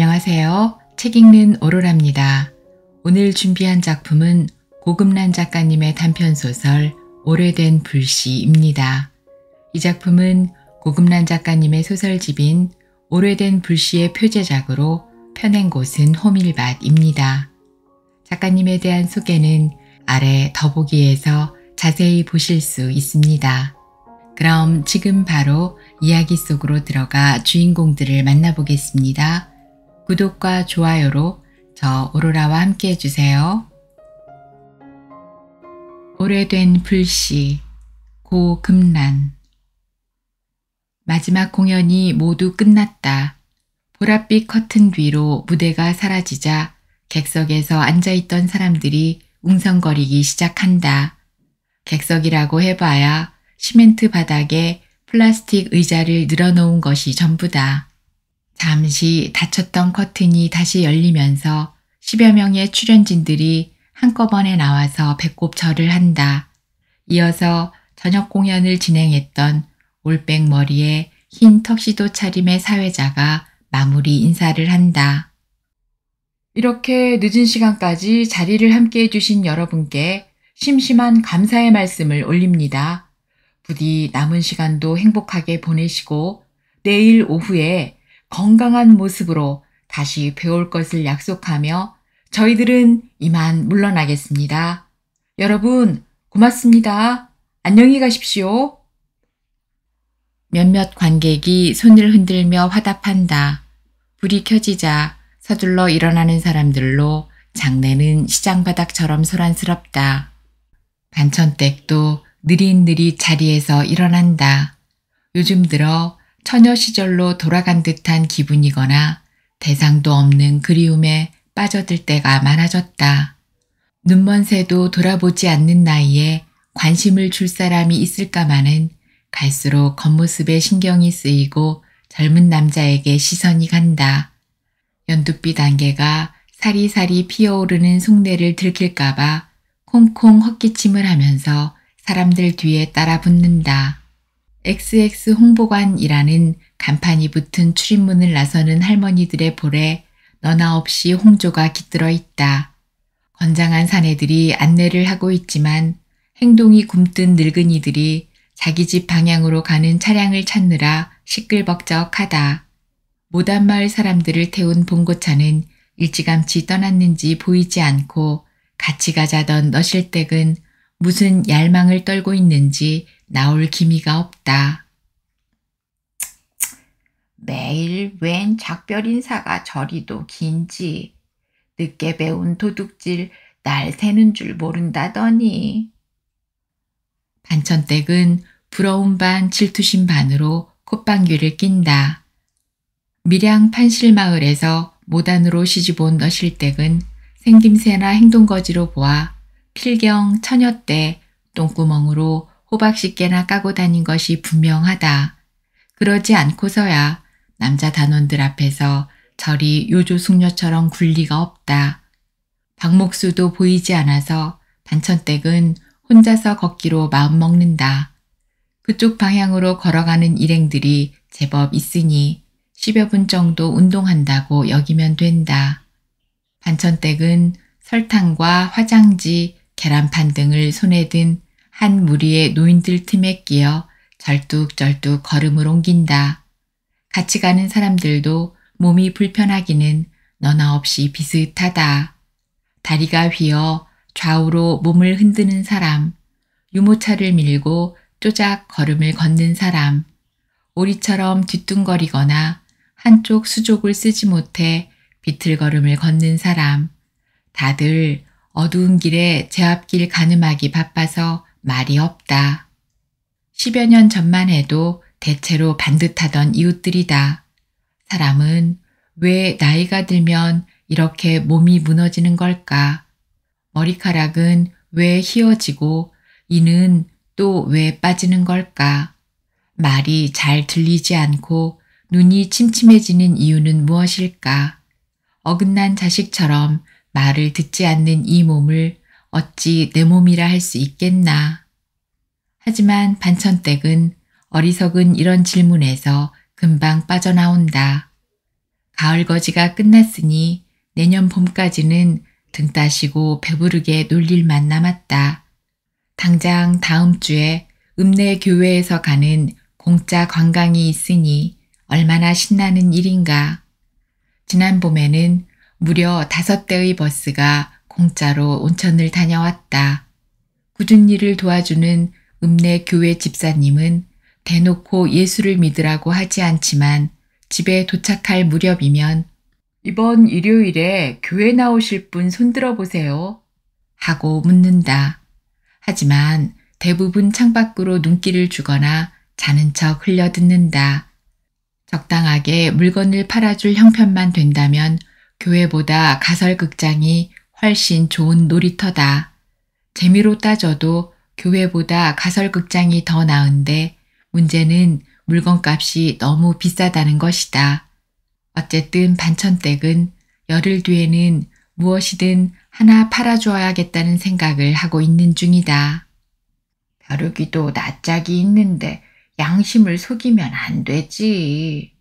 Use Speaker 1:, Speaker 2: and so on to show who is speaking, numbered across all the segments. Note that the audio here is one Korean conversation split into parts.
Speaker 1: 안녕하세요. 책 읽는 오로라입니다. 오늘 준비한 작품은 고금란 작가님의 단편소설 오래된 불씨입니다. 이 작품은 고금란 작가님의 소설집인 오래된 불씨의 표제작으로 펴낸 곳은 호밀밭입니다. 작가님에 대한 소개는 아래 더보기에서 자세히 보실 수 있습니다. 그럼 지금 바로 이야기 속으로 들어가 주인공들을 만나보겠습니다. 구독과 좋아요로 저 오로라와 함께 해주세요. 오래된 불씨, 고금란. 마지막 공연이 모두 끝났다. 보랏빛 커튼 뒤로 무대가 사라지자 객석에서 앉아있던 사람들이 웅성거리기 시작한다. 객석이라고 해봐야 시멘트 바닥에 플라스틱 의자를 늘어놓은 것이 전부다. 잠시 닫혔던 커튼이 다시 열리면서 10여 명의 출연진들이 한꺼번에 나와서 배꼽 절을 한다. 이어서 저녁 공연을 진행했던 올백 머리에 흰 턱시도 차림의 사회자가 마무리 인사를 한다. 이렇게 늦은 시간까지 자리를 함께 해주신 여러분께 심심한 감사의 말씀을 올립니다. 부디 남은 시간도 행복하게 보내시고 내일 오후에 건강한 모습으로 다시 배울 것을 약속하며 저희들은 이만 물러나겠습니다. 여러분 고맙습니다. 안녕히 가십시오. 몇몇 관객이 손을 흔들며 화답한다. 불이 켜지자 서둘러 일어나는 사람들로 장내는 시장바닥처럼 소란스럽다. 반천댁도 느릿느릿 자리에서 일어난다. 요즘 들어 처녀 시절로 돌아간 듯한 기분이거나 대상도 없는 그리움에 빠져들 때가 많아졌다. 눈먼 새도 돌아보지 않는 나이에 관심을 줄 사람이 있을까마는 갈수록 겉모습에 신경이 쓰이고 젊은 남자에게 시선이 간다. 연두빛 안개가 사리사리 피어오르는 속내를 들킬까봐 콩콩 헛기침을 하면서 사람들 뒤에 따라 붙는다. XX 홍보관이라는 간판이 붙은 출입문을 나서는 할머니들의 볼에 너나 없이 홍조가 깃들어 있다. 건장한 사내들이 안내를 하고 있지만 행동이 굼뜬 늙은이들이 자기 집 방향으로 가는 차량을 찾느라 시끌벅적하다. 모단마을 사람들을 태운 봉고차는 일찌감치 떠났는지 보이지 않고 같이 가자던 너실댁은 무슨 얄망을 떨고 있는지 나올 기미가 없다. 매일 웬 작별 인사가 저리도 긴지. 늦게 배운 도둑질 날 새는 줄 모른다더니. 반천댁은 부러움 반 질투심 반으로 콧방귀를 낀다. 밀양 판실마을에서 모단으로 시집온 너실댁은 생김새나 행동거지로 보아 필경 처녀 때 똥구멍으로 호박식개나 까고 다닌 것이 분명하다. 그러지 않고서야 남자 단원들 앞에서 저리 요조숙녀처럼 굴 리가 없다. 박목수도 보이지 않아서 반천댁은 혼자서 걷기로 마음먹는다. 그쪽 방향으로 걸어가는 일행들이 제법 있으니 10여 분 정도 운동한다고 여기면 된다. 반천댁은 설탕과 화장지, 계란판 등을 손에 든 한 무리의 노인들 틈에 끼어 절뚝절뚝 걸음을 옮긴다. 같이 가는 사람들도 몸이 불편하기는 너나 없이 비슷하다. 다리가 휘어 좌우로 몸을 흔드는 사람, 유모차를 밀고 쪼작 걸음을 걷는 사람, 오리처럼 뒤뚱거리거나 한쪽 수족을 쓰지 못해 비틀걸음을 걷는 사람, 다들 어두운 길에 제 앞길 가늠하기 바빠서 말이 없다. 10여 년 전만 해도 대체로 반듯하던 이웃들이다. 사람은 왜 나이가 들면 이렇게 몸이 무너지는 걸까? 머리카락은 왜 휘어지고 이는 또 왜 빠지는 걸까? 말이 잘 들리지 않고 눈이 침침해지는 이유는 무엇일까? 어긋난 자식처럼 말을 듣지 않는 이 몸을 어찌 내 몸이라 할 수 있겠나. 하지만 반천댁은 어리석은 이런 질문에서 금방 빠져나온다. 가을거지가 끝났으니 내년 봄까지는 등 따시고 배부르게 놀 일만 남았다. 당장 다음 주에 읍내 교회에서 가는 공짜 관광이 있으니 얼마나 신나는 일인가. 지난 봄에는 무려 5대의 버스가 공짜로 온천을 다녀왔다. 굳은 일을 도와주는 읍내 교회 집사님은 대놓고 예수를 믿으라고 하지 않지만 집에 도착할 무렵이면 이번 일요일에 교회 나오실 분 손들어 보세요 하고 묻는다. 하지만 대부분 창밖으로 눈길을 주거나 자는 척 흘려듣는다. 적당하게 물건을 팔아줄 형편만 된다면 교회보다 가설극장이 훨씬 좋은 놀이터다. 재미로 따져도 교회보다 가설극장이 더 나은데 문제는 물건값이 너무 비싸다는 것이다. 어쨌든 반천댁은 열흘 뒤에는 무엇이든 하나 팔아주어야겠다는 생각을 하고 있는 중이다. 벼룩이도 낯짝이 있는데 양심을 속이면 안 되지.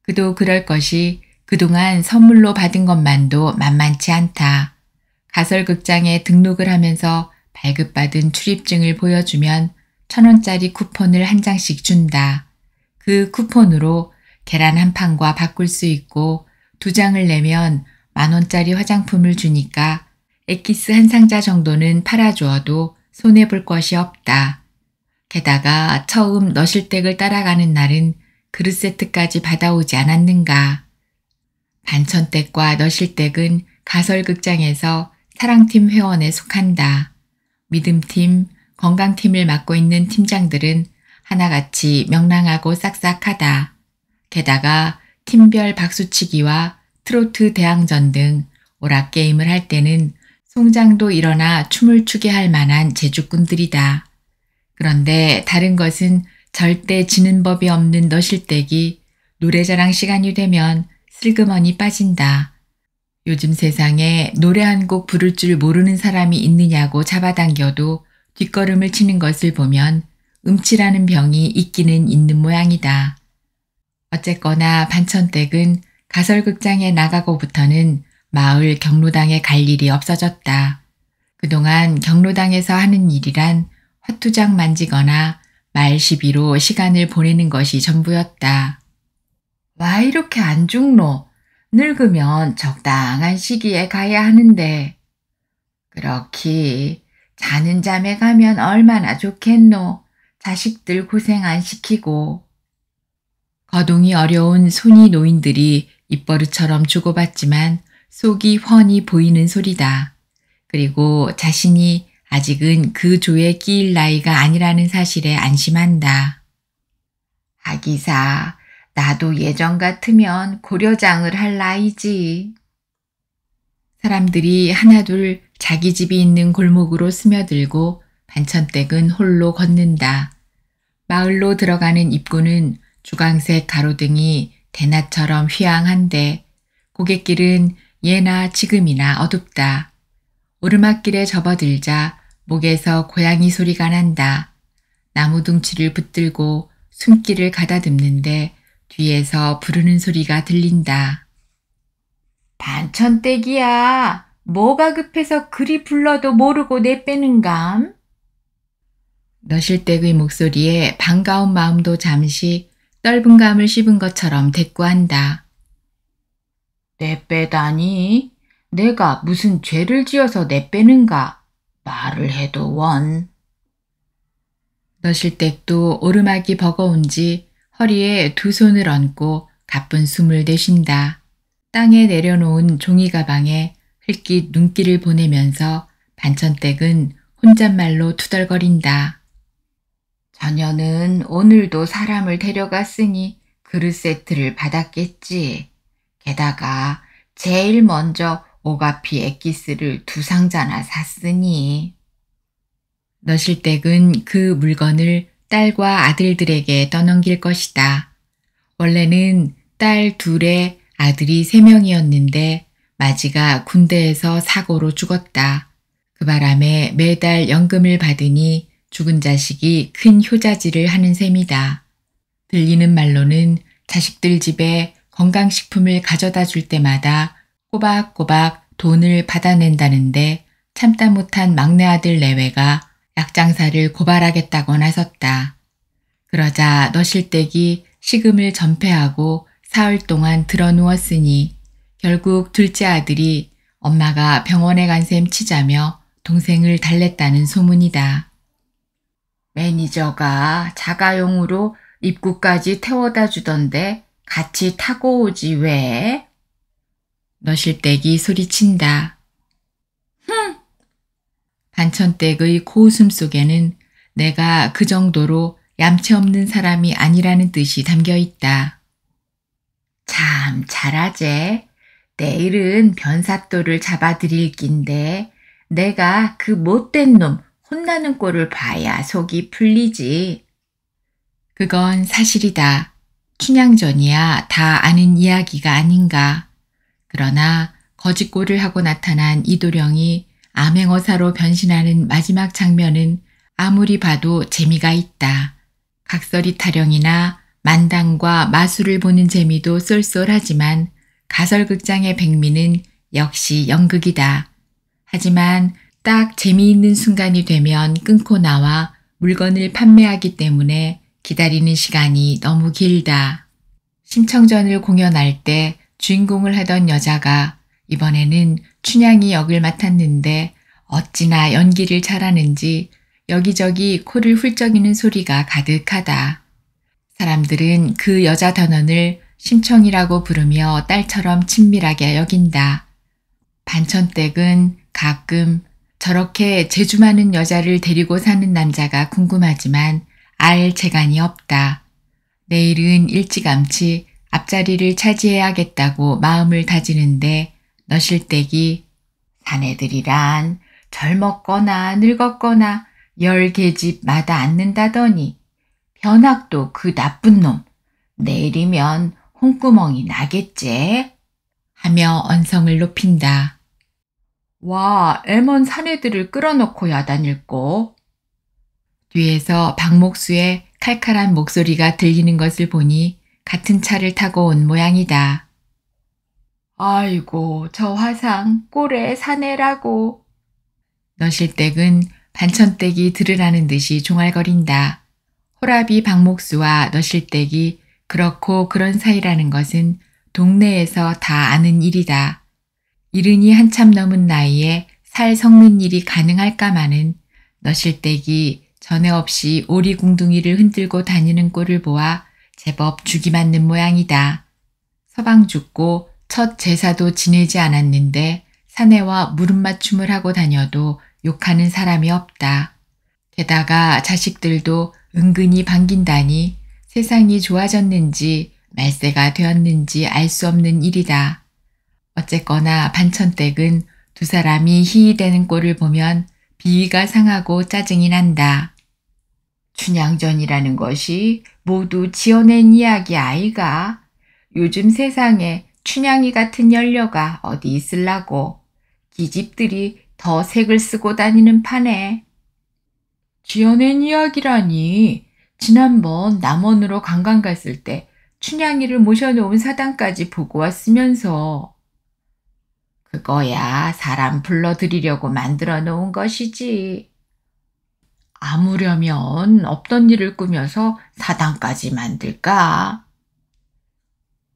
Speaker 1: 그도 그럴 것이 그동안 선물로 받은 것만도 만만치 않다. 가설극장에 등록을 하면서 발급받은 출입증을 보여주면 1,000원짜리 쿠폰을 한 장씩 준다. 그 쿠폰으로 계란 한 판과 바꿀 수 있고 2장을 내면 10,000원짜리 화장품을 주니까 엑기스 한 상자 정도는 팔아주어도 손해볼 것이 없다. 게다가 처음 너실댁을 따라가는 날은 그릇 세트까지 받아오지 않았는가. 반천댁과 너실댁은 가설극장에서 사랑팀 회원에 속한다. 믿음팀, 건강팀을 맡고 있는 팀장들은 하나같이 명랑하고 싹싹하다. 게다가 팀별 박수치기와 트로트 대항전 등 오락게임을 할 때는 송장도 일어나 춤을 추게 할 만한 재주꾼들이다. 그런데 다른 것은 절대 지는 법이 없는 너실댁이 노래자랑 시간이 되면 슬그머니 빠진다. 요즘 세상에 노래 한 곡 부를 줄 모르는 사람이 있느냐고 잡아당겨도 뒷걸음을 치는 것을 보면 음치라는 병이 있기는 있는 모양이다. 어쨌거나 반천댁은 가설극장에 나가고부터는 마을 경로당에 갈 일이 없어졌다. 그동안 경로당에서 하는 일이란 화투장 만지거나 말 시비로 시간을 보내는 것이 전부였다. 와 이렇게 안 죽노? 늙으면 적당한 시기에 가야 하는데. 그렇기 자는 잠에 가면 얼마나 좋겠노. 자식들 고생 안 시키고. 거동이 어려운 손이 노인들이 입버릇처럼 주고받지만 속이 훤히 보이는 소리다. 그리고 자신이 아직은 그 조에 끼일 나이가 아니라는 사실에 안심한다. 하기사 나도 예전 같으면 고려장을 할 나이지. 사람들이 하나둘 자기 집이 있는 골목으로 스며들고 반천댁은 홀로 걷는다. 마을로 들어가는 입구는 주광색 가로등이 대낮처럼 휘황한데 고갯길은 예나 지금이나 어둡다. 오르막길에 접어들자 목에서 고양이 소리가 난다. 나무 둥치를 붙들고 숨길을 가다듬는데 뒤에서 부르는 소리가 들린다. 반천댁이야. 뭐가 급해서 그리 불러도 모르고 내빼는감? 너실댁의 목소리에 반가운 마음도 잠시 떫은 감을 씹은 것처럼 대꾸한다. 내빼다니? 내가 무슨 죄를 지어서 내빼는가? 말을 해도 원. 너실댁도 오르막이 버거운지 허리에 2 손을 얹고 가쁜 숨을 내쉰다. 땅에 내려놓은 종이 가방에 흘낏 눈길을 보내면서 반천댁은 혼잣말로 투덜거린다. 저녀는 오늘도 사람을 데려갔으니 그릇 세트를 받았겠지. 게다가 제일 먼저 오가피 엑기스를 2 상자나 샀으니. 너실댁은 그 물건을 딸과 아들들에게 떠넘길 것이다. 원래는 딸 2에 아들이 3명이었는데 마지가 군대에서 사고로 죽었다. 그 바람에 매달 연금을 받으니 죽은 자식이 큰 효자질을 하는 셈이다. 들리는 말로는 자식들 집에 건강식품을 가져다 줄 때마다 꼬박꼬박 돈을 받아낸다는데 참다 못한 막내 아들 내외가 약장사를 고발하겠다고 나섰다. 그러자 너실댁이 식음을 전폐하고 사흘 동안 드러누웠으니 결국 둘째 아들이 엄마가 병원에 간 셈 치자며 동생을 달랬다는 소문이다. 매니저가 자가용으로 입구까지 태워다 주던데 같이 타고 오지 왜? 너실댁이 소리친다. 흥! 반천댁의 고웃음 속에는 내가 그 정도로 얌체 없는 사람이 아니라는 뜻이 담겨 있다. 참 잘하제. 내일은 변사또를 잡아드릴 낀데 내가 그 못된 놈 혼나는 꼴을 봐야 속이 풀리지. 그건 사실이다. 춘향전이야 다 아는 이야기가 아닌가. 그러나 거짓골을 하고 나타난 이도령이 암행어사로 변신하는 마지막 장면은 아무리 봐도 재미가 있다. 각설이 타령이나 만당과 마술을 보는 재미도 쏠쏠하지만 가설극장의 백미는 역시 연극이다. 하지만 딱 재미있는 순간이 되면 끊고 나와 물건을 판매하기 때문에 기다리는 시간이 너무 길다. 심청전을 공연할 때 주인공을 하던 여자가 이번에는 춘향이 역을 맡았는데 어찌나 연기를 잘하는지 여기저기 코를 훌쩍이는 소리가 가득하다. 사람들은 그 여자 단원을 심청이라고 부르며 딸처럼 친밀하게 여긴다. 반천댁은 가끔 저렇게 재주 많은 여자를 데리고 사는 남자가 궁금하지만 알 재간이 없다. 내일은 일찌감치 앞자리를 차지해야겠다고 마음을 다지는데 너실댁이 사내들이란 젊었거나 늙었거나 10계집 마다 앉는다더니 변학도 그 나쁜 놈 내일이면 홍구멍이 나겠제? 하며 언성을 높인다. 와, 애먼 사내들을 끌어놓고 야단일꼬. 뒤에서 박목수의 칼칼한 목소리가 들리는 것을 보니 같은 차를 타고 온 모양이다. 아이고, 저 화상 꼴에 사내라고. 너실댁은 반천댁이 들으라는 듯이 종알거린다. 호라비 박목수와 너실댁이 그렇고 그런 사이라는 것은 동네에서 다 아는 일이다. 이른이 한참 넘은 나이에 살 섞는 일이 가능할까마는 너실댁이 전에 없이 오리궁둥이를 흔들고 다니는 꼴을 보아 제법 죽이 맞는 모양이다. 서방 죽고 첫 제사도 지내지 않았는데 사내와 무릎맞춤을 하고 다녀도 욕하는 사람이 없다. 게다가 자식들도 은근히 반긴다니 세상이 좋아졌는지 말세가 되었는지 알 수 없는 일이다. 어쨌거나 반천댁은 두 사람이 희희대는 꼴을 보면 비위가 상하고 짜증이 난다. 춘향전이라는 것이 모두 지어낸 이야기 아이가? 요즘 세상에 춘향이 같은 연료가 어디 있을라고. 기집들이 더 색을 쓰고 다니는 판에. 지어낸 이야기라니. 지난번 남원으로 관광 갔을 때 춘향이를 모셔놓은 사당까지 보고 왔으면서. 그거야 사람 불러들이려고 만들어 놓은 것이지. 아무려면 없던 일을 꾸며서 사당까지 만들까?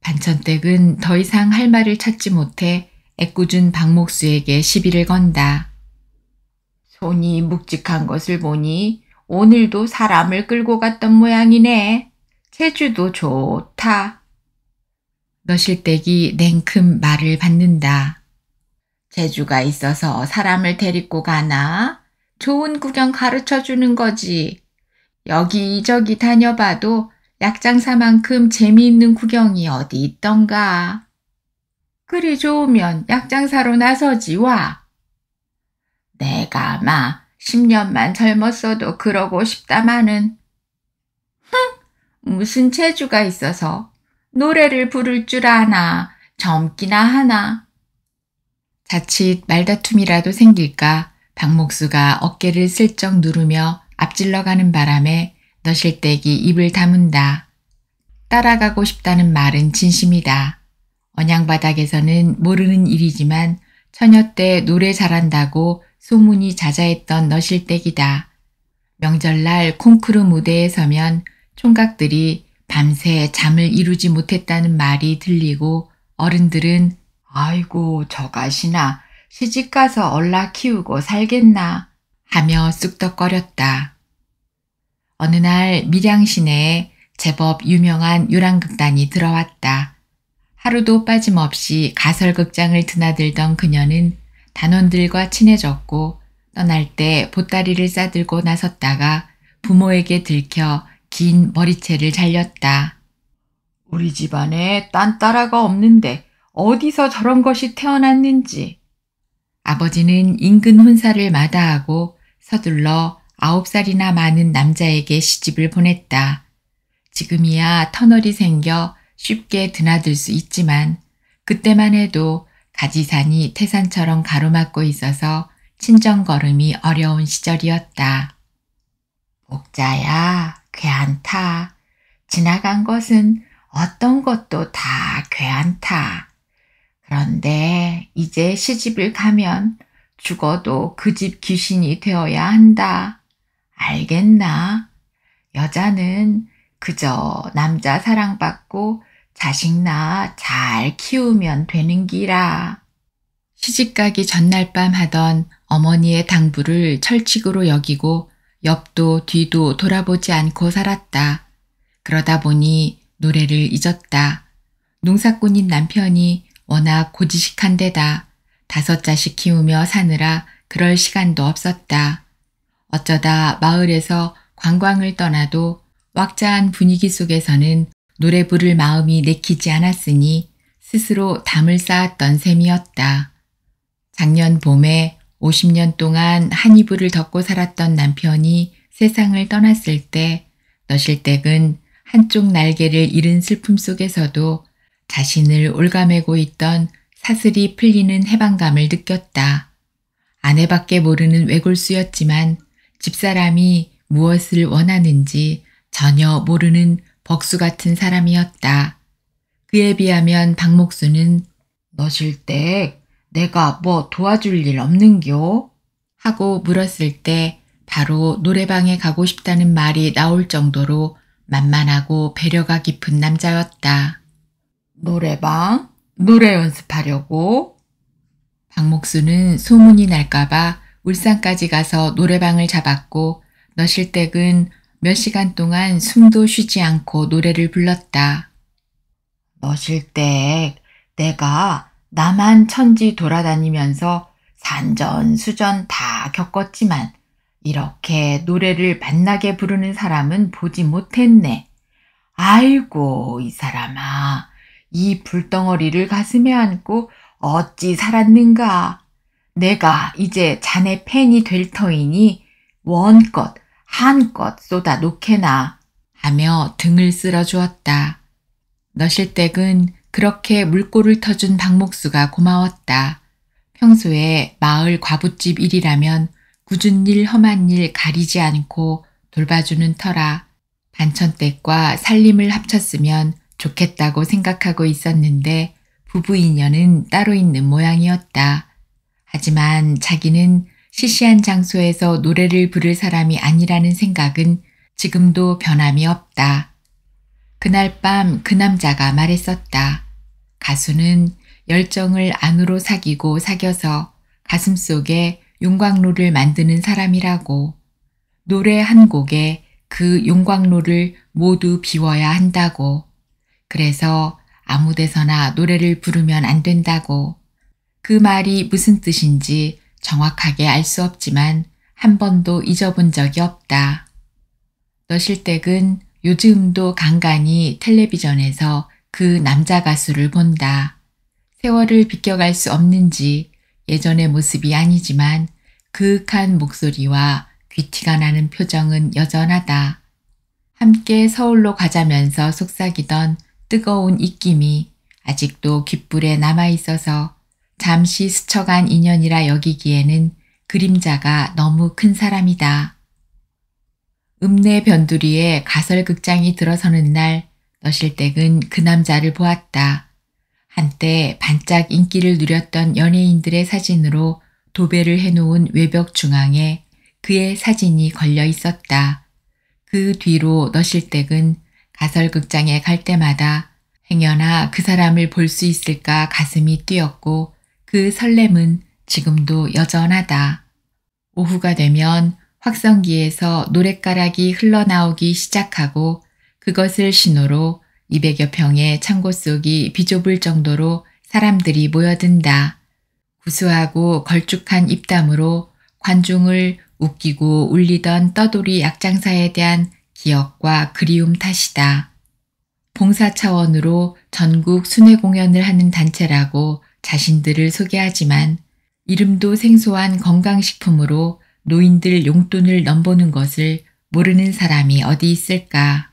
Speaker 1: 반천댁은 더 이상 할 말을 찾지 못해 애꿎은 박목수에게 시비를 건다. 손이 묵직한 것을 보니 오늘도 사람을 끌고 갔던 모양이네. 제주도 좋다. 너실댁이 냉큼 말을 받는다. 재주가 있어서 사람을 데리고 가나? 좋은 구경 가르쳐 주는 거지. 여기저기 다녀봐도 약장사만큼 재미있는 구경이 어디 있던가. 그리 좋으면 약장사로 나서지 와. 내가 아마 10년만 젊었어도 그러고 싶다마는. 무슨 재주가 있어서 노래를 부를 줄 아나 젊기나 하나. 자칫 말다툼이라도 생길까 박목수가 어깨를 슬쩍 누르며 앞질러 가는 바람에 너실댁이 입을 다문다. 따라가고 싶다는 말은 진심이다. 언양바닥에서는 모르는 일이지만 처녀 때 노래 잘한다고 소문이 자자했던 너실댁이다. 명절날 콩쿠르 무대에 서면 총각들이 밤새 잠을 이루지 못했다는 말이 들리고 어른들은 아이고 저가시나 시집가서 얼라 키우고 살겠나 하며 쑥덕거렸다. 어느 날 밀양 시내에 제법 유명한 유랑극단이 들어왔다. 하루도 빠짐없이 가설극장을 드나들던 그녀는 단원들과 친해졌고 떠날 때 보따리를 싸들고 나섰다가 부모에게 들켜 긴 머리채를 잘렸다. 우리 집안에 딴따라가 없는데 어디서 저런 것이 태어났는지. 아버지는 인근 혼사를 마다하고 서둘러 9살이나 많은 남자에게 시집을 보냈다. 지금이야 터널이 생겨 쉽게 드나들 수 있지만 그때만 해도 가지산이 태산처럼 가로막고 있어서 친정걸음이 어려운 시절이었다. 복자야, 괜찮다. 지나간 것은 어떤 것도 다 괜찮다. 그런데 이제 시집을 가면 죽어도 그 집 귀신이 되어야 한다. 알겠나? 여자는 그저 남자 사랑받고 자식 낳아 잘 키우면 되는 기라. 시집가기 전날 밤 하던 어머니의 당부를 철칙으로 여기고 옆도 뒤도 돌아보지 않고 살았다. 그러다 보니 노래를 잊었다. 농사꾼인 남편이 워낙 고지식한 데다 5 자식 키우며 사느라 그럴 시간도 없었다. 어쩌다 마을에서 관광을 떠나도 왁자한 분위기 속에서는 노래 부를 마음이 내키지 않았으니 스스로 담을 쌓았던 셈이었다. 작년 봄에 50년 동안 한 이불을 덮고 살았던 남편이 세상을 떠났을 때 너실댁은 한쪽 날개를 잃은 슬픔 속에서도 자신을 올가매고 있던 사슬이 풀리는 해방감을 느꼈다. 아내밖에 모르는 외골수였지만 집사람이 무엇을 원하는지 전혀 모르는 벅수 같은 사람이었다. 그에 비하면 박목수는 너실댁 내가 뭐 도와줄 일 없는겨? 하고 물었을 때 바로 노래방에 가고 싶다는 말이 나올 정도로 만만하고 배려가 깊은 남자였다. 노래방? 노래 연습하려고? 박목수는 소문이 날까봐 울산까지 가서 노래방을 잡았고 너실댁은 몇 시간 동안 숨도 쉬지 않고 노래를 불렀다. 너실댁, 내가 남한 천지 돌아다니면서 산전수전 다 겪었지만 이렇게 노래를 맛나게 부르는 사람은 보지 못했네. 아이고 이 사람아, 이 불덩어리를 가슴에 안고 어찌 살았는가. 내가 이제 자네 팬이 될 터이니 원껏 한껏 쏟아 놓게나 하며 등을 쓸어주었다. 너실댁은 그렇게 물꼬를 터준 박목수가 고마웠다. 평소에 마을 과부집 일이라면 굳은 일 험한 일 가리지 않고 돌봐주는 터라 반천댁과 살림을 합쳤으면 좋겠다고 생각하고 있었는데 부부 인연은 따로 있는 모양이었다. 하지만 자기는 시시한 장소에서 노래를 부를 사람이 아니라는 생각은 지금도 변함이 없다. 그날 밤 그 남자가 말했었다. 가수는 열정을 안으로 사귀고 사겨서 가슴속에 용광로를 만드는 사람이라고. 노래 한 곡에 그 용광로를 모두 비워야 한다고. 그래서 아무 데서나 노래를 부르면 안 된다고. 그 말이 무슨 뜻인지 정확하게 알 수 없지만 한 번도 잊어본 적이 없다. 너실댁은 요즘도 간간히 텔레비전에서 그 남자 가수를 본다. 세월을 비껴갈 수 없는지 예전의 모습이 아니지만 그윽한 목소리와 귀티가 나는 표정은 여전하다. 함께 서울로 가자면서 속삭이던 뜨거운 입김이 아직도 귓불에 남아있어서 잠시 스쳐간 인연이라 여기기에는 그림자가 너무 큰 사람이다. 읍내 변두리에 가설극장이 들어서는 날 너실댁은 그 남자를 보았다. 한때 반짝 인기를 누렸던 연예인들의 사진으로 도배를 해놓은 외벽 중앙에 그의 사진이 걸려 있었다. 그 뒤로 너실댁은 가설극장에 갈 때마다 행여나 그 사람을 볼 수 있을까 가슴이 뛰었고 그 설렘은 지금도 여전하다. 오후가 되면 확성기에서 노랫가락이 흘러나오기 시작하고 그것을 신호로 200여 평의 창고 속이 비좁을 정도로 사람들이 모여든다. 구수하고 걸쭉한 입담으로 관중을 웃기고 울리던 떠돌이 약장사에 대한 기억과 그리움 탓이다. 봉사 차원으로 전국 순회 공연을 하는 단체라고 자신들을 소개하지만 이름도 생소한 건강식품으로 노인들 용돈을 넘보는 것을 모르는 사람이 어디 있을까.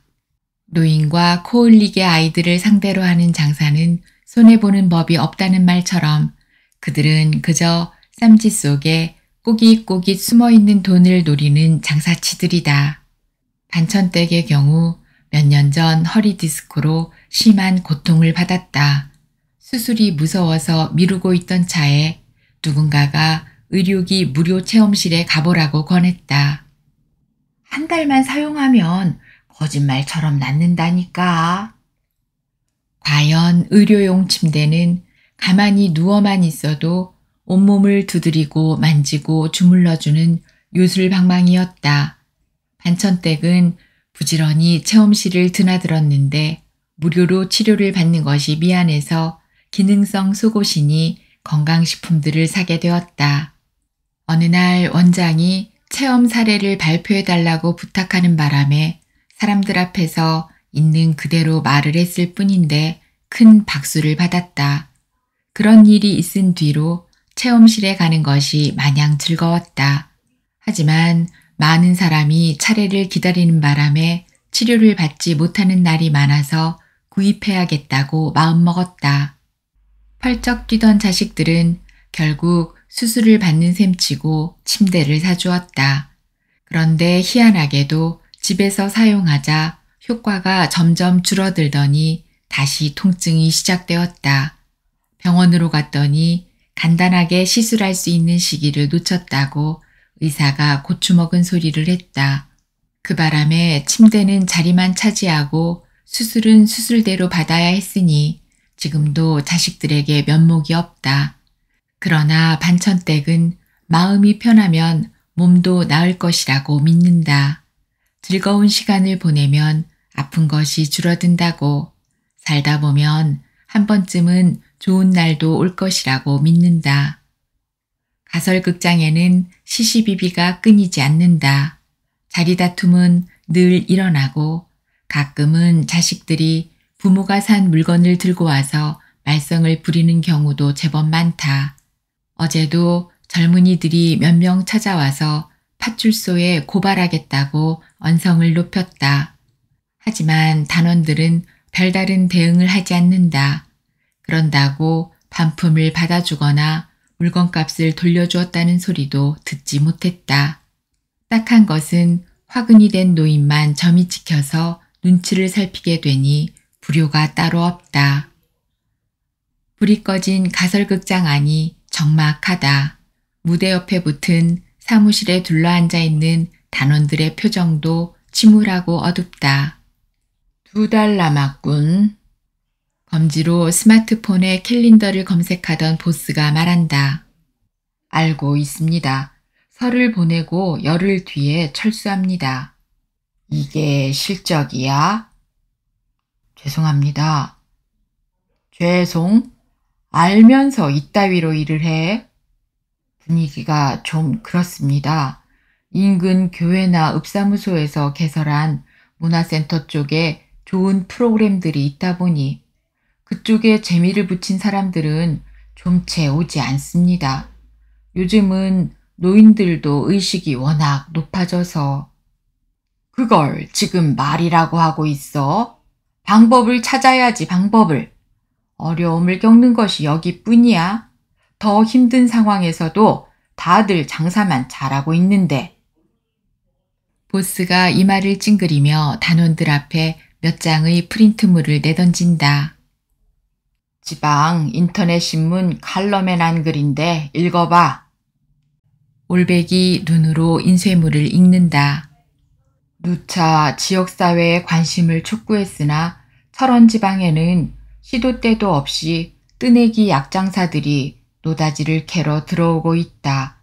Speaker 1: 노인과 코흘리게 아이들을 상대로 하는 장사는 손해보는 법이 없다는 말처럼 그들은 그저 쌈지 속에 꼬깃꼬깃 숨어있는 돈을 노리는 장사치들이다. 반천댁의 경우 몇 년 전 허리 디스크로 심한 고통을 받았다. 수술이 무서워서 미루고 있던 차에 누군가가 의료기 무료 체험실에 가보라고 권했다. 한 달만 사용하면 거짓말처럼 낫는다니까. 과연 의료용 침대는 가만히 누워만 있어도 온몸을 두드리고 만지고 주물러주는 요술방망이였다. 반천댁은 부지런히 체험실을 드나들었는데 무료로 치료를 받는 것이 미안해서 기능성 속옷이니 건강식품들을 사게 되었다. 어느 날 원장이 체험 사례를 발표해달라고 부탁하는 바람에 사람들 앞에서 있는 그대로 말을 했을 뿐인데 큰 박수를 받았다. 그런 일이 있은 뒤로 체험실에 가는 것이 마냥 즐거웠다. 하지만 많은 사람이 차례를 기다리는 바람에 치료를 받지 못하는 날이 많아서 구입해야겠다고 마음먹었다. 펄쩍 뛰던 자식들은 결국 수술을 받는 셈치고 침대를 사주었다. 그런데 희한하게도 집에서 사용하자 효과가 점점 줄어들더니 다시 통증이 시작되었다. 병원으로 갔더니 간단하게 시술할 수 있는 시기를 놓쳤다고 의사가 고추먹은 소리를 했다. 그 바람에 침대는 자리만 차지하고 수술은 수술대로 받아야 했으니 지금도 자식들에게 면목이 없다. 그러나 반천댁은 마음이 편하면 몸도 나을 것이라고 믿는다. 즐거운 시간을 보내면 아픈 것이 줄어든다고, 살다 보면 한 번쯤은 좋은 날도 올 것이라고 믿는다. 가설극장에는 시시비비가 끊이지 않는다. 자리다툼은 늘 일어나고 가끔은 자식들이 부모가 산 물건을 들고 와서 말썽을 부리는 경우도 제법 많다. 어제도 젊은이들이 몇 명 찾아와서 파출소에 고발하겠다고 언성을 높였다. 하지만 단원들은 별다른 대응을 하지 않는다. 그런다고 반품을 받아주거나 물건값을 돌려주었다는 소리도 듣지 못했다. 딱한 것은 화근이 된 노인만 점이 찍혀서 눈치를 살피게 되니 불효가 따로 없다. 불이 꺼진 가설극장 안이 적막하다. 무대 옆에 붙은 사무실에 둘러앉아 있는 단원들의 표정도 침울하고 어둡다. 2달 남았군. 검지로 스마트폰에 캘린더를 검색하던 보스가 말한다. 알고 있습니다. 설을 보내고 열흘 뒤에 철수합니다. 이게 실적이야? 죄송합니다. 죄송? 알면서 이따위로 일을 해? 분위기가 좀 그렇습니다. 인근 교회나 읍사무소에서 개설한 문화센터 쪽에 좋은 프로그램들이 있다 보니 그쪽에 재미를 붙인 사람들은 좀채 오지 않습니다. 요즘은 노인들도 의식이 워낙 높아져서. 그걸 지금 말이라고 하고 있어? 방법을 찾아야지, 방법을. 어려움을 겪는 것이 여기뿐이야. 더 힘든 상황에서도 다들 장사만 잘하고 있는데. 보스가 이 말을 찡그리며 단원들 앞에 몇 장의 프린트물을 내던진다. 지방 인터넷 신문 칼럼에 난 글인데 읽어봐. 올백이 눈으로 인쇄물을 읽는다. 누차 지역사회에 관심을 촉구했으나 철원 지방에는 시도 때도 없이 뜨내기 약장사들이 노다지를 캐러 들어오고 있다.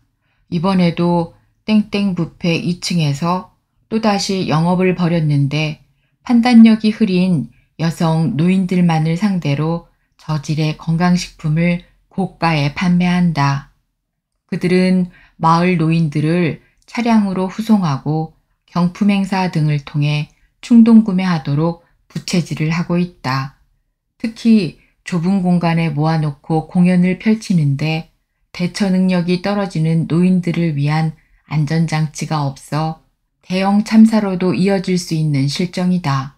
Speaker 1: 이번에도 땡땡 뷔페 2층에서 또다시 영업을 벌였는데 판단력이 흐린 여성 노인들만을 상대로 저질의 건강식품을 고가에 판매한다. 그들은 마을 노인들을 차량으로 후송하고 경품 행사 등을 통해 충동구매하도록 부채질을 하고 있다. 특히 좁은 공간에 모아놓고 공연을 펼치는데 대처 능력이 떨어지는 노인들을 위한 안전장치가 없어 대형 참사로도 이어질 수 있는 실정이다.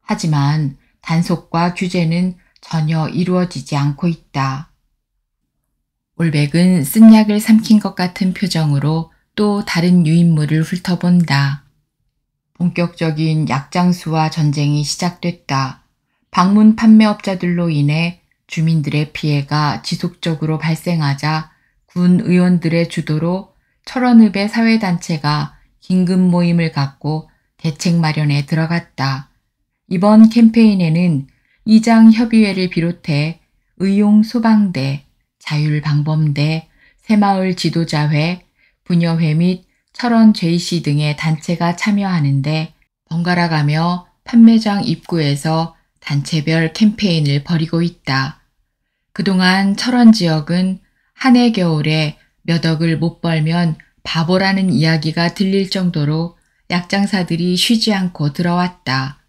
Speaker 1: 하지만 단속과 규제는 전혀 이루어지지 않고 있다. 올백은 쓴 약을 삼킨 것 같은 표정으로 또 다른 유인물을 훑어본다. 본격적인 약장수와 전쟁이 시작됐다. 방문 판매업자들로 인해 주민들의 피해가 지속적으로 발생하자 군 의원들의 주도로 철원읍의 사회단체가 긴급 모임을 갖고 대책 마련에 들어갔다. 이번 캠페인에는 이장협의회를 비롯해 의용소방대, 자율방범대, 새마을 지도자회, 부녀회 및 철원 JC 등의 단체가 참여하는데 번갈아가며 판매장 입구에서 단체별 캠페인을 벌이고 있다. 그동안 철원 지역은 한 해 겨울에 몇 억을 못 벌면 바보라는 이야기가 들릴 정도로 약장사들이 쉬지 않고 들어왔다.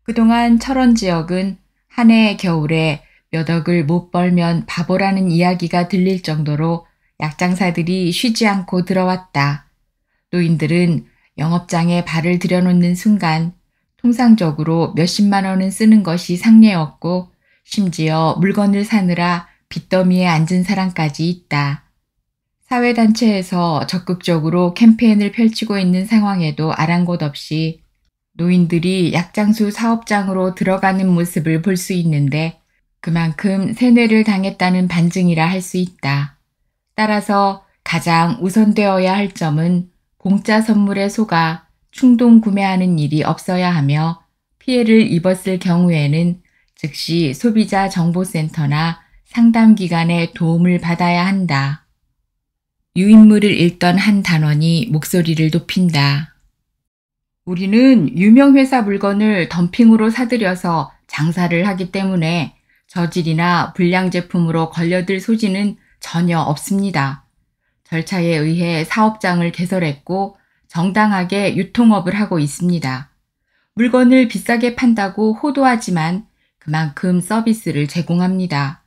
Speaker 1: 그동안 철원 지역은 한 해 겨울에 몇 억을 못 벌면 바보라는 이야기가 들릴 정도로 약장사들이 쉬지 않고 들어왔다. 노인들은 영업장에 발을 들여놓는 순간 통상적으로 몇십만 원은 쓰는 것이 상례였고 심지어 물건을 사느라 빚더미에 앉은 사람까지 있다. 사회단체에서 적극적으로 캠페인을 펼치고 있는 상황에도 아랑곳 없이 노인들이 약장수 사업장으로 들어가는 모습을 볼 수 있는데 그만큼 세뇌를 당했다는 반증이라 할 수 있다. 따라서 가장 우선되어야 할 점은 공짜 선물에 속아 충동 구매하는 일이 없어야 하며 피해를 입었을 경우에는 즉시 소비자 정보센터나 상담기관의 도움을 받아야 한다. 유인물을 읽던 한 단원이 목소리를 높인다. 우리는 유명 회사 물건을 덤핑으로 사들여서 장사를 하기 때문에 저질이나 불량 제품으로 걸려들 소지는 전혀 없습니다. 절차에 의해 사업장을 개설했고 정당하게 유통업을 하고 있습니다. 물건을 비싸게 판다고 호도하지만 그만큼 서비스를 제공합니다.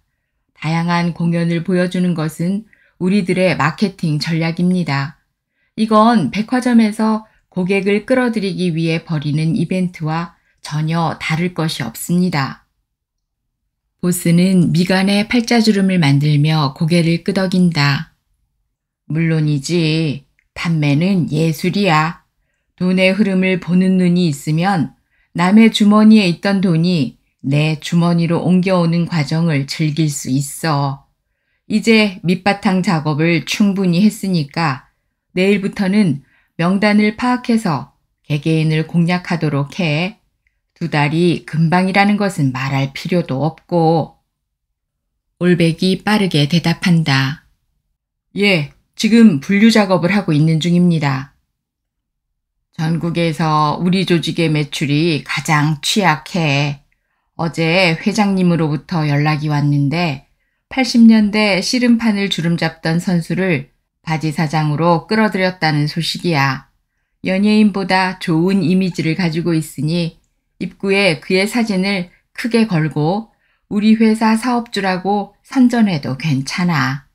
Speaker 1: 다양한 공연을 보여주는 것은 우리들의 마케팅 전략입니다. 이건 백화점에서 고객을 끌어들이기 위해 벌이는 이벤트와 전혀 다를 것이 없습니다. 보스는 미간에 팔자주름을 만들며 고개를 끄덕인다. 물론이지. 판매는 예술이야. 돈의 흐름을 보는 눈이 있으면 남의 주머니에 있던 돈이 내 주머니로 옮겨오는 과정을 즐길 수 있어. 이제 밑바탕 작업을 충분히 했으니까 내일부터는 명단을 파악해서 개개인을 공략하도록 해. 2달이 금방이라는 것은 말할 필요도 없고. 올백이 빠르게 대답한다. 예, 지금 분류 작업을 하고 있는 중입니다. 전국에서 우리 조직의 매출이 가장 취약해. 어제 회장님으로부터 연락이 왔는데 80년대 씨름판을 주름잡던 선수를 바지 사장으로 끌어들였다는 소식이야. 연예인보다 좋은 이미지를 가지고 있으니 입구에 그의 사진을 크게 걸고 우리 회사 사업주라고 선전해도 괜찮아.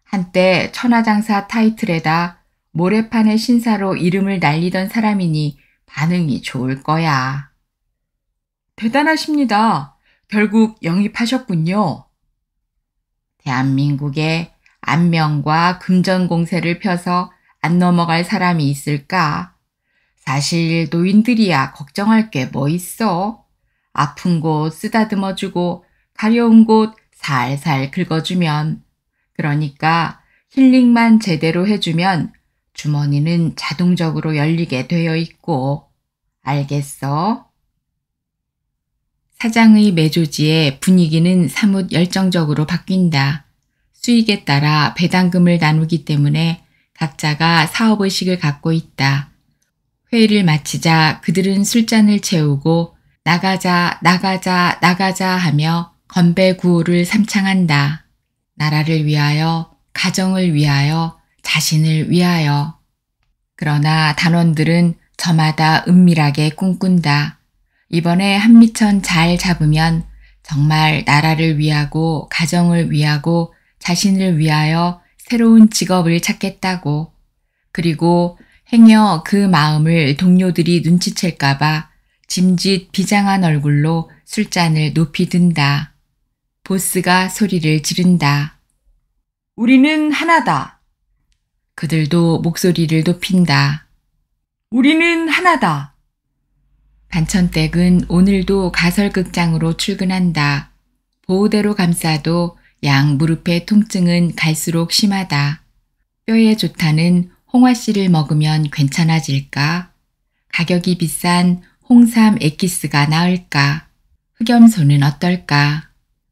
Speaker 1: 한때 천하장사 타이틀에다 모래판의 신사로 이름을 날리던 사람이니 반응이 좋을 거야. 대단하십니다. 결국 영입하셨군요. 대한민국에 안면과 금전공세를 펴서 안 넘어갈 사람이 있을까? 사실 노인들이야 걱정할 게 뭐 있어. 아픈 곳 쓰다듬어주고 가려운 곳 살살 긁어주면, 그러니까 힐링만 제대로 해주면 주머니는 자동적으로 열리게 되어 있고, 알겠어? 사장의 매조지에 분위기는 사뭇 열정적으로 바뀐다. 수익에 따라 배당금을 나누기 때문에 각자가 사업의식을 갖고 있다. 회의를 마치자 그들은 술잔을 채우고 나가자, 나가자, 나가자 하며 건배 구호를 삼창한다. 나라를 위하여, 가정을 위하여, 자신을 위하여. 그러나 단원들은 저마다 은밀하게 꿈꾼다. 이번에 한미천 잘 잡으면 정말 나라를 위하고, 가정을 위하고, 자신을 위하여 새로운 직업을 찾겠다고. 그리고 행여 그 마음을 동료들이 눈치챌까봐 짐짓 비장한 얼굴로 술잔을 높이 든다. 보스가 소리를 지른다. 우리는 하나다. 그들도 목소리를 높인다. 우리는 하나다. 반천댁은 오늘도 가설극장으로 출근한다. 보호대로 감싸도 양 무릎의 통증은 갈수록 심하다. 뼈에 좋다는 홍화씨를 먹으면 괜찮아질까? 가격이 비싼 홍삼 에키스가 나을까? 흑염소는 어떨까?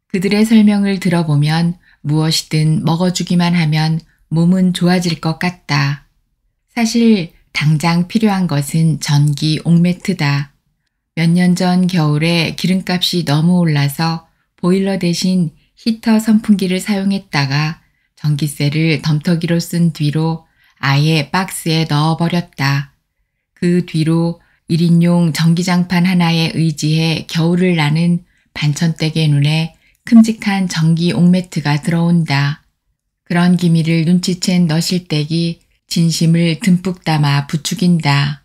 Speaker 1: 그들의 설명을 들어보면 무엇이든 먹어주기만 하면 몸은 좋아질 것 같다. 사실 당장 필요한 것은 전기 옥매트다. 몇 년 전 겨울에 기름값이 너무 올라서 보일러 대신 히터 선풍기를 사용했다가 전기세를 덤터기로 쓴 뒤로 아예 박스에 넣어버렸다. 그 뒤로 1인용 전기장판 하나에 의지해 겨울을 나는 반천댁의 눈에 큼직한 전기 옥매트가 들어온다. 그런 기미를 눈치챈 너실댁이 진심을 듬뿍 담아 부추긴다.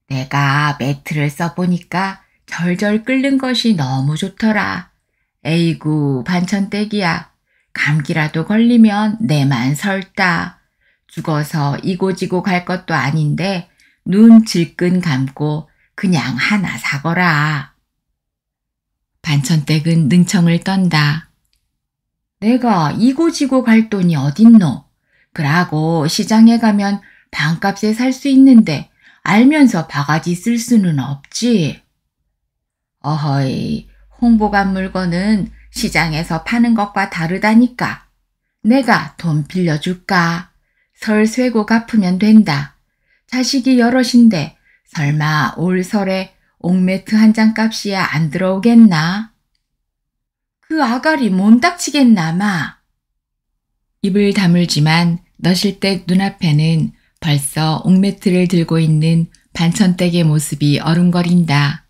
Speaker 1: 내가 매트를 써보니까 절절 끓는 것이 너무 좋더라. 에이구 반천댁이야. 감기라도 걸리면 내만 설다. 죽어서 이고지고 갈 것도 아닌데 눈 질끈 감고 그냥 하나 사거라. 반천댁은 능청을 떤다. 내가 이고지고 갈 돈이 어딨노? 그러고 시장에 가면 반값에 살 수 있는데 알면서 바가지 쓸 수는 없지. 어허이, 홍보관 물건은 시장에서 파는 것과 다르다니까. 내가 돈 빌려줄까? 설 쇠고 갚으면 된다. 자식이 여럿인데 설마 올 설에 옥매트 한 장 값이야 안 들어오겠나? 그 아가리 못 닥치겠나 마. 입을 다물지만 너실댁 눈앞에는 벌써 옥매트를 들고 있는 반천댁의 모습이 어른거린다.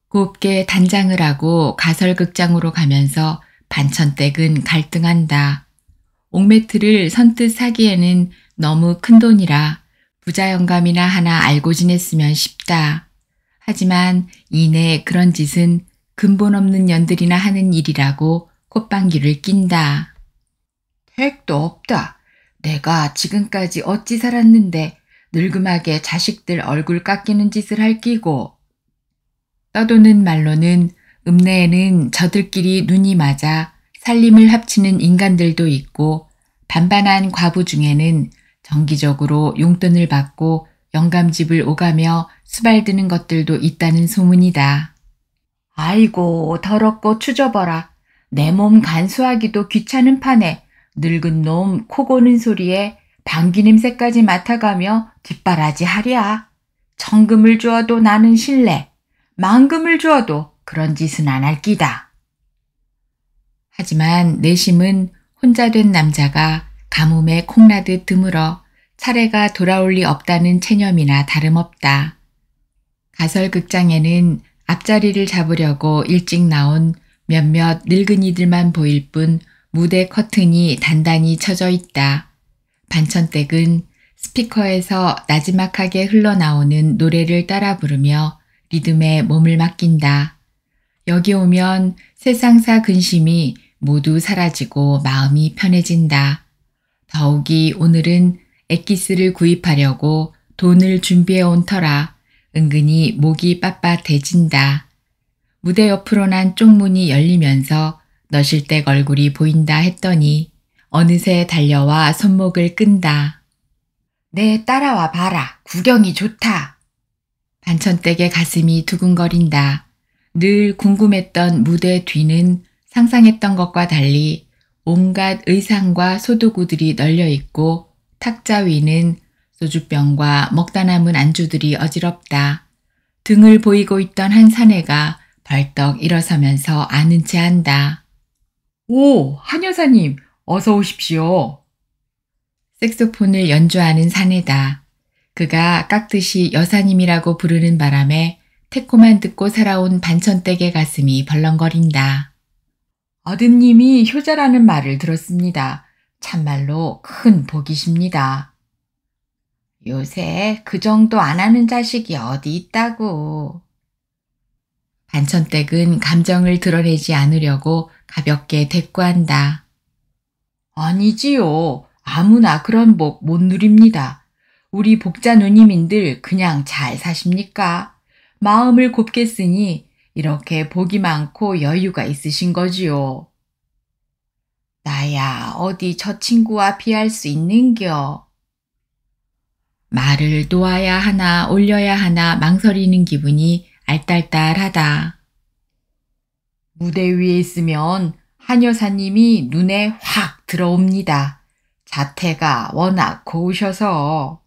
Speaker 1: 곱게 단장을 하고 가설극장으로 가면서 반천댁은 갈등한다. 옥매트를 선뜻 사기에는 너무 큰 돈이라 부자 영감이나 하나 알고 지냈으면 싶다. 하지만 이내 그런 짓은 근본 없는 년들이나 하는 일이라고 콧방귀를 낀다. 택도 없다. 내가 지금까지 어찌 살았는데 늙음하게 자식들 얼굴 깎이는 짓을 할 끼고. 떠도는 말로는 읍내에는 저들끼리 눈이 맞아 살림을 합치는 인간들도 있고 반반한 과부 중에는 정기적으로 용돈을 받고 영감집을 오가며 수발드는 것들도 있다는 소문이다. 아이고 더럽고 추져버라. 내 몸 간수하기도 귀찮은 판에 늙은 놈 코 고는 소리에 방귀 냄새까지 맡아가며 뒷바라지 하랴. 천금을 주어도 나는 실례. 만금을 주어도 그런 짓은 안 할 끼다. 하지만 내심은 혼자 된 남자가 가뭄에 콩나듯 드물어 차례가 돌아올 리 없다는 체념이나 다름없다. 가설극장에는 앞자리를 잡으려고 일찍 나온 몇몇 늙은이들만 보일 뿐 무대 커튼이 단단히 쳐져 있다. 반천댁은 스피커에서 나지막하게 흘러나오는 노래를 따라 부르며 리듬에 몸을 맡긴다. 여기 오면 세상사 근심이 모두 사라지고 마음이 편해진다. 더욱이 오늘은 엑기스를 구입하려고 돈을 준비해 온 터라 은근히 목이 빳빳해진다. 무대 옆으로 난 쪽문이 열리면서 너실댁 얼굴이 보인다 했더니 어느새 달려와 손목을 끈다. 네, 따라와 봐라. 구경이 좋다. 반천댁의 가슴이 두근거린다. 늘 궁금했던 무대 뒤는 상상했던 것과 달리 온갖 의상과 소도구들이 널려 있고 탁자 위는 소주병과 먹다 남은 안주들이 어지럽다. 등을 보이고 있던 한 사내가 벌떡 일어서면서 아는 체 한다. 오, 한 여사님, 어서 오십시오. 색소폰을 연주하는 사내다. 그가 깍듯이 여사님이라고 부르는 바람에 태코만 듣고 살아온 반천댁의 가슴이 벌렁거린다. 아드님이 효자라는 말을 들었습니다. 참말로 큰 복이십니다. 요새 그 정도 안 하는 자식이 어디 있다고. 반천댁은 감정을 드러내지 않으려고 가볍게 대꾸한다. 아니지요. 아무나 그런 복 못 누립니다. 우리 복자 누님인들 그냥 잘 사십니까? 마음을 곱게 쓰니 이렇게 복이 많고 여유가 있으신 거지요. 나야 어디 저 친구와 비할 수 있는겨. 말을 놓아야 하나 올려야 하나 망설이는 기분이 알딸딸하다. 무대 위에 있으면 한 여사님이 눈에 확 들어옵니다. 자태가 워낙 고우셔서.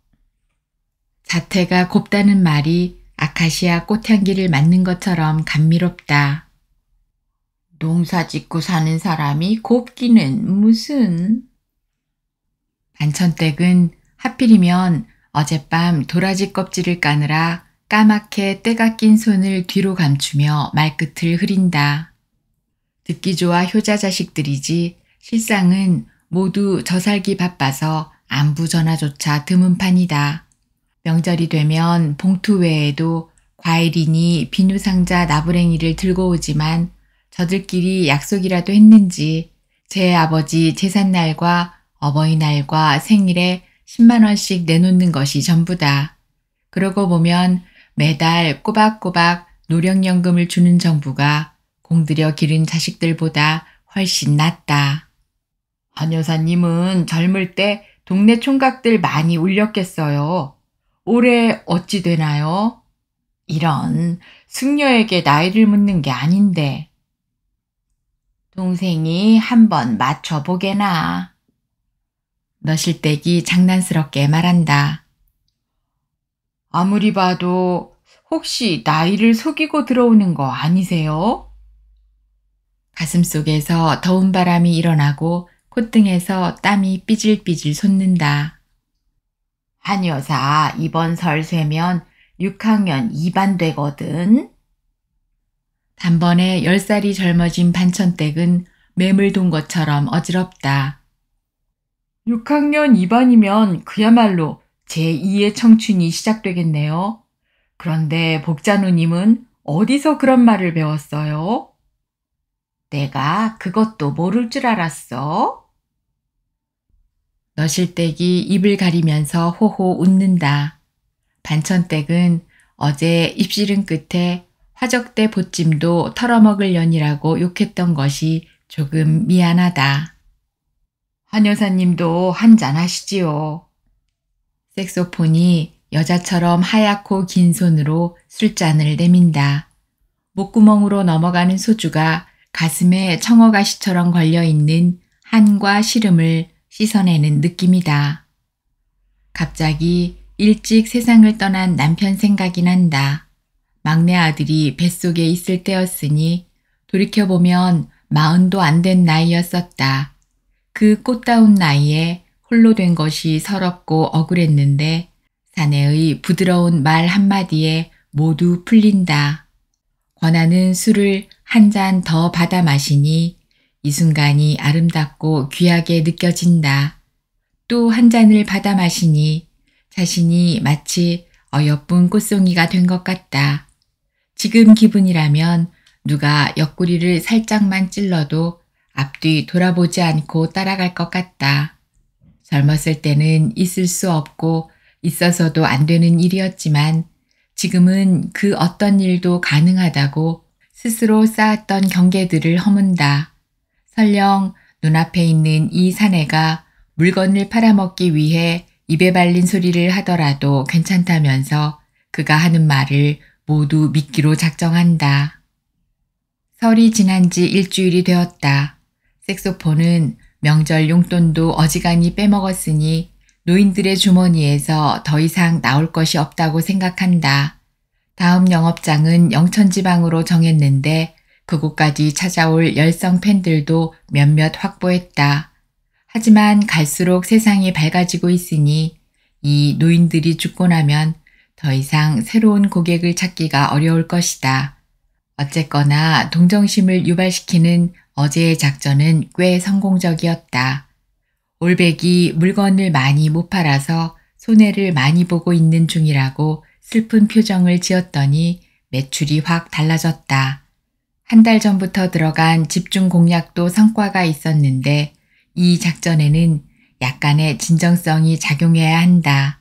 Speaker 1: 자태가 곱다는 말이 아카시아 꽃향기를 맡는 것처럼 감미롭다. 농사 짓고 사는 사람이 곱기는 무슨. 반천댁은 하필이면 어젯밤 도라지 껍질을 까느라 까맣게 때가 낀 손을 뒤로 감추며 말끝을 흐린다. 듣기 좋아 효자 자식들이지 실상은 모두 져살기 바빠서 안부 전화조차 드문 판이다. 명절이 되면 봉투 외에도 과일이니 비누상자 나부랭이를 들고 오지만 저들끼리 약속이라도 했는지 제 아버지 제삿날과 어버이날과 생일에 10만 원씩 내놓는 것이 전부다. 그러고 보면 매달 꼬박꼬박 노령연금을 주는 정부가 공들여 기른 자식들보다 훨씬 낫다. 한 여사님은 젊을 때 동네 총각들 많이 울렸겠어요. 올해 어찌 되나요? 이런 숙녀에게 나이를 묻는 게 아닌데. 동생이 한번 맞춰보게나. 너실댁이 장난스럽게 말한다. 아무리 봐도 혹시 나이를 속이고 들어오는 거 아니세요? 가슴속에서 더운 바람이 일어나고 콧등에서 땀이 삐질삐질 솟는다. 한 여사 이번 설 쇠면 6학년 2반 되거든. 단번에 10살이 젊어진 반천댁은 매물 돈 것처럼 어지럽다. 6학년 2반이면 그야말로 제2의 청춘이 시작되겠네요. 그런데 복자누님은 어디서 그런 말을 배웠어요? 내가 그것도 모를 줄 알았어? 너실댁이 입을 가리면서 호호 웃는다. 반천댁은 어제 입씨름 끝에 화적대 보찜도 털어먹으려니라고 욕했던 것이 조금 미안하다. 한 여사님도 한잔 하시지요. 색소폰이 여자처럼 하얗고 긴 손으로 술잔을 내민다. 목구멍으로 넘어가는 소주가 가슴에 청어가시처럼 걸려있는 한과 시름을 씻어내는 느낌이다. 갑자기 일찍 세상을 떠난 남편 생각이 난다. 막내 아들이 뱃속에 있을 때였으니 돌이켜보면 40도 안 된 나이였었다. 그 꽃다운 나이에 홀로 된 것이 서럽고 억울했는데 사내의 부드러운 말 한마디에 모두 풀린다. 권하는 술을 한 잔 더 받아 마시니 이 순간이 아름답고 귀하게 느껴진다. 또 한 잔을 받아 마시니 자신이 마치 어여쁜 꽃송이가 된 것 같다. 지금 기분이라면 누가 옆구리를 살짝만 찔러도 앞뒤 돌아보지 않고 따라갈 것 같다. 젊었을 때는 있을 수 없고 있어서도 안 되는 일이었지만 지금은 그 어떤 일도 가능하다고 스스로 쌓았던 경계들을 허문다. 설령 눈앞에 있는 이 사내가 물건을 팔아먹기 위해 입에 발린 소리를 하더라도 괜찮다면서 그가 하는 말을 모두 믿기로 작정한다. 설이 지난 지 일주일이 되었다. 색소폰은 명절 용돈도 어지간히 빼먹었으니 노인들의 주머니에서 더 이상 나올 것이 없다고 생각한다. 다음 영업장은 영천지방으로 정했는데 그곳까지 찾아올 열성 팬들도 몇몇 확보했다. 하지만 갈수록 세상이 밝아지고 있으니 이 노인들이 죽고 나면 더 이상 새로운 고객을 찾기가 어려울 것이다. 어쨌거나 동정심을 유발시키는 어제의 작전은 꽤 성공적이었다. 올백이 물건을 많이 못 팔아서 손해를 많이 보고 있는 중이라고 슬픈 표정을 지었더니 매출이 확 달라졌다. 한 달 전부터 들어간 집중 공략도 성과가 있었는데 이 작전에는 약간의 진정성이 작용해야 한다.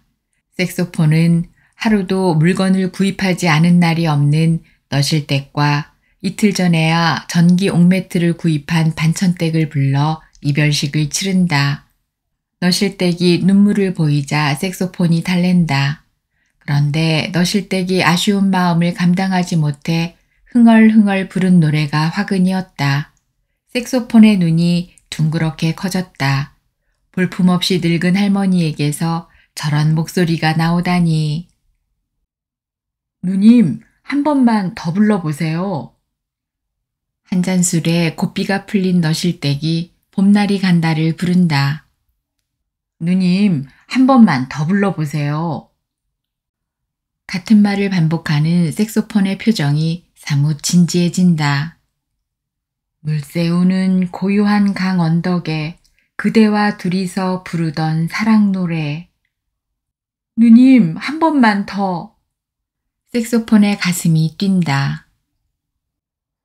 Speaker 1: 색소폰은 하루도 물건을 구입하지 않은 날이 없는 너실댁과 이틀 전에야 전기 옥매트를 구입한 반천댁을 불러 이별식을 치른다. 너실댁이 눈물을 보이자 색소폰이 달랜다. 그런데 너실댁이 아쉬운 마음을 감당하지 못해 흥얼흥얼 부른 노래가 화근이었다. 색소폰의 눈이 둥그렇게 커졌다. 볼품없이 늙은 할머니에게서 저런 목소리가 나오다니. 누님, 한 번만 더 불러보세요. 한 잔 술에 고삐가 풀린 너실댁이 봄날이 간다를 부른다. 누님, 한 번만 더 불러보세요. 같은 말을 반복하는 색소폰의 표정이 사뭇 진지해진다. 물새우는 고요한 강 언덕에 그대와 둘이서 부르던 사랑 노래. 누님, 한 번만 더. 색소폰의 가슴이 뛴다.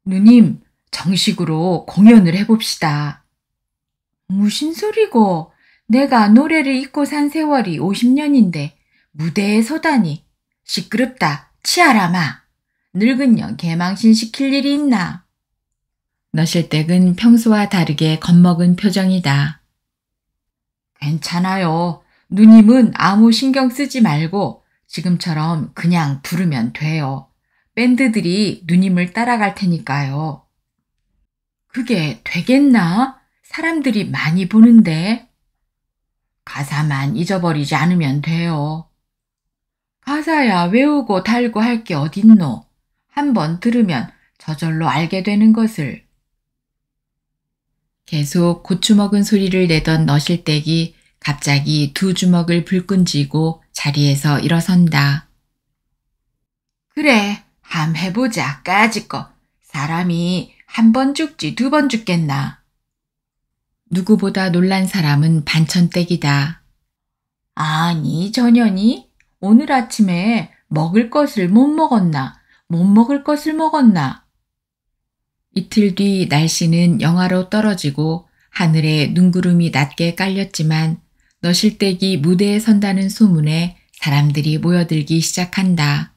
Speaker 1: 누님, 정식으로 공연을 해봅시다. 무슨 소리고? 내가 노래를 잊고 산 세월이 50년인데 무대에 서다니. 시끄럽다. 치아라마. 늙은 년 개망신 시킬 일이 있나? 너실댁은 평소와 다르게 겁먹은 표정이다. 괜찮아요. 누님은 아무 신경 쓰지 말고 지금처럼 그냥 부르면 돼요. 밴드들이 누님을 따라갈 테니까요. 그게 되겠나? 사람들이 많이 보는데. 가사만 잊어버리지 않으면 돼요. 가사야 외우고 달고 할 게 어딨노? 한번 들으면 저절로 알게 되는 것을. 계속 고추먹은 소리를 내던 너실댁이 갑자기 두 주먹을 불끈 쥐고 자리에서 일어선다. 그래, 함 해보자, 까짓거. 사람이 한 번 죽지 두 번 죽겠나. 누구보다 놀란 사람은 반천댁이다. 아니, 전현이 오늘 아침에 먹을 것을 못 먹었나? 못 먹을 것을 먹었나? 이틀 뒤 날씨는 영하로 떨어지고 하늘에 눈구름이 낮게 깔렸지만 너실댁이 무대에 선다는 소문에 사람들이 모여들기 시작한다.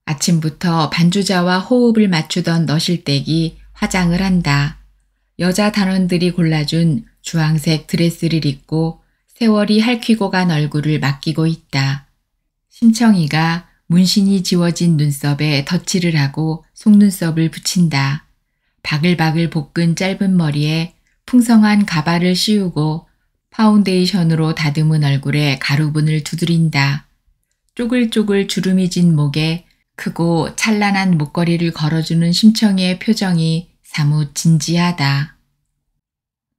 Speaker 1: 아침부터 반주자와 호흡을 맞추던 너실댁이 화장을 한다. 여자 단원들이 골라준 주황색 드레스를 입고 세월이 핥히고 간 얼굴을 맡기고 있다. 심청이가 문신이 지워진 눈썹에 덧칠을 하고 속눈썹을 붙인다. 바글바글 볶은 짧은 머리에 풍성한 가발을 씌우고 파운데이션으로 다듬은 얼굴에 가루분을 두드린다. 쪼글쪼글 주름이 진 목에 크고 찬란한 목걸이를 걸어주는 심청이의 표정이 사뭇 진지하다.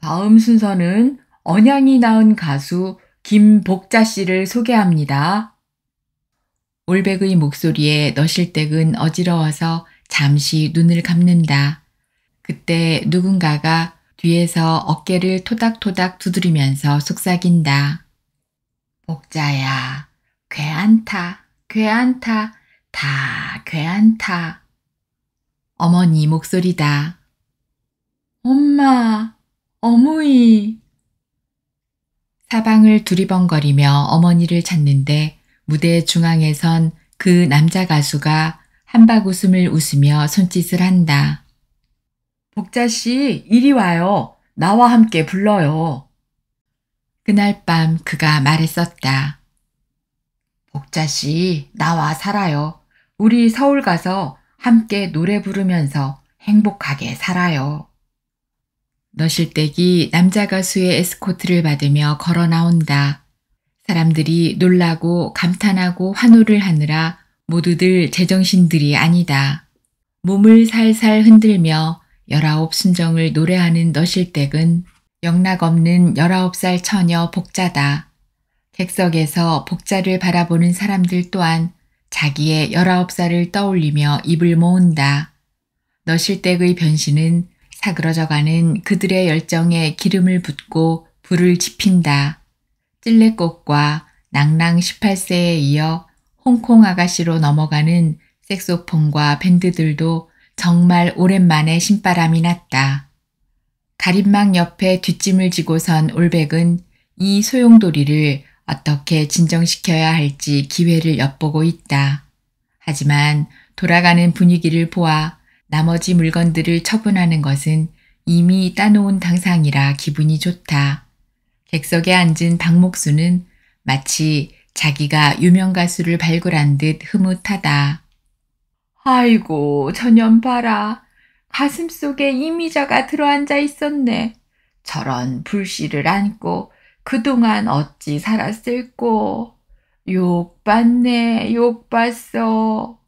Speaker 1: 다음 순서는 언양이 낳은 가수 김복자 씨를 소개합니다. 올백의 목소리에 너실댁은 어지러워서 잠시 눈을 감는다. 그때 누군가가 뒤에서 어깨를 토닥토닥 두드리면서 속삭인다. 복자야, 괴안타, 괴안타, 다 괴안타. 어머니 목소리다. 엄마, 어머니. 사방을 두리번거리며 어머니를 찾는데 무대 중앙에 선 그 남자 가수가 한박 웃음을 웃으며 손짓을 한다. 복자씨, 이리 와요. 나와 함께 불러요. 그날 밤 그가 말했었다. 복자씨, 나와 살아요. 우리 서울 가서 함께 노래 부르면서 행복하게 살아요. 너실댁이 남자 가수의 에스코트를 받으며 걸어 나온다. 사람들이 놀라고 감탄하고 환호를 하느라 모두들 제정신들이 아니다. 몸을 살살 흔들며 19 순정을 노래하는 너실댁은 영락없는 19살 처녀 복자다. 객석에서 복자를 바라보는 사람들 또한 자기의 19살을 떠올리며 입을 모은다. 너실댁의 변신은 사그러져가는 그들의 열정에 기름을 붓고 불을 지핀다. 찔레꽃과 낭랑 18세에 이어 홍콩 아가씨로 넘어가는 색소폰과 밴드들도 정말 오랜만에 신바람이 났다. 가림막 옆에 뒷짐을 지고 선 올백은 이 소용돌이를 어떻게 진정시켜야 할지 기회를 엿보고 있다. 하지만 돌아가는 분위기를 보아 나머지 물건들을 처분하는 것은 이미 따놓은 당상이라 기분이 좋다. 객석에 앉은 박목수는 마치 자기가 유명 가수를 발굴한 듯 흐뭇하다. 아이고, 저년 봐라. 가슴속에 이미자가 들어앉아 있었네. 저런 불씨를 안고 그동안 어찌 살았을꼬. 욕받네, 욕봤어.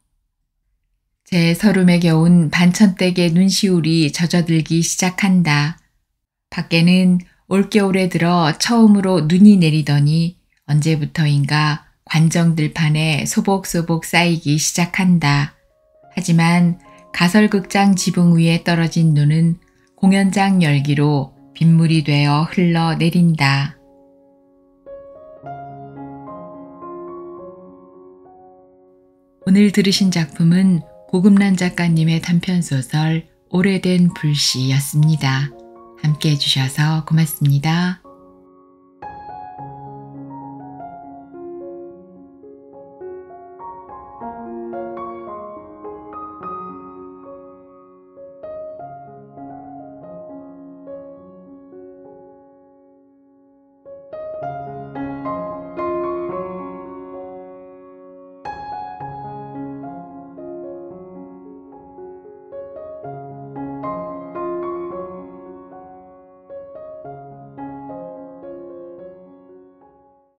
Speaker 1: 제 서름에 겨운 반천댁의 눈시울이 젖어들기 시작한다. 밖에는 올겨울에 들어 처음으로 눈이 내리더니 언제부터인가 관정들판에 소복소복 쌓이기 시작한다. 하지만 가설극장 지붕 위에 떨어진 눈은 공연장 열기로 빗물이 되어 흘러내린다. 오늘 들으신 작품은 고금란 작가님의 단편소설 오래된 불씨였습니다. 함께 해주셔서 고맙습니다.